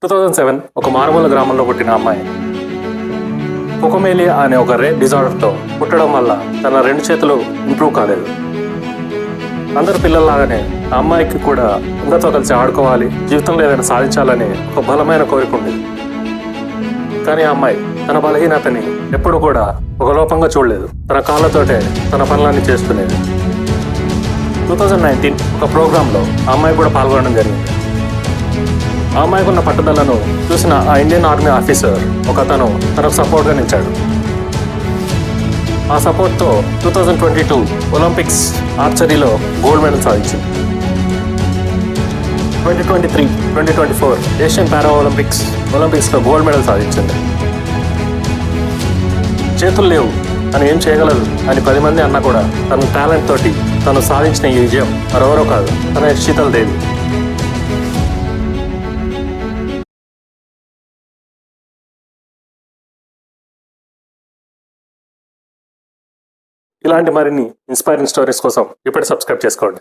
2007 ఒక మారుమూల గ్రామంలో పుట్టిన అమ్మాయి పొకోమేలియా అనే ఒక రేర్ డిజార్డర్తో పుట్టడం వల్ల తన రెండు చేతులు ఇంప్రూవ్ కాలేదు. అందరు పిల్లల్లాగానే ఆ అమ్మాయికి కూడా అందరితో కలిసి ఆడుకోవాలి, జీవితంలో ఏదైనా సాధించాలని ఒక బలమైన కోరిక ఉండేది. కానీ ఆ అమ్మాయి తన బలహీనతని ఎప్పుడు కూడా ఒక లోపంగా చూడలేదు. తన కాళ్ళతోటే తన పనులన్నీ చేసుకునేది. 2019 ఒక ప్రోగ్రాంలో ఆ అమ్మాయి కూడా పాల్గొనడం జరిగింది. ఆ అమ్మాయికి ఉన్న పట్టుదలను చూసిన ఆ ఇండియన్ ఆర్మీ ఆఫీసర్ ఒక అతను తనకు సపోర్ట్గా నిలిచాడు. ఆ సపోర్ట్తో 2022 ఒలింపిక్స్ ఆర్చరీలో గోల్డ్ మెడల్ సాధించింది. 2023, 2024 ఏషియన్ పారా ఒలింపిక్స్లో గోల్డ్ మెడల్ సాధించింది. చేతులు లేవు, తను ఏం చేయగలదు అని 10 మంది అన్నా కూడా తన టాలెంట్ తోటి తను సాధించిన ఈ విజయం మరెవరో కాదు, తన శీతల్ దేవి. ఇలాంటి మరిన్ని ఇన్స్పైరింగ్ స్టోరీస్ కోసం ఇప్పుడే సబ్స్క్రైబ్ చేసుకోండి.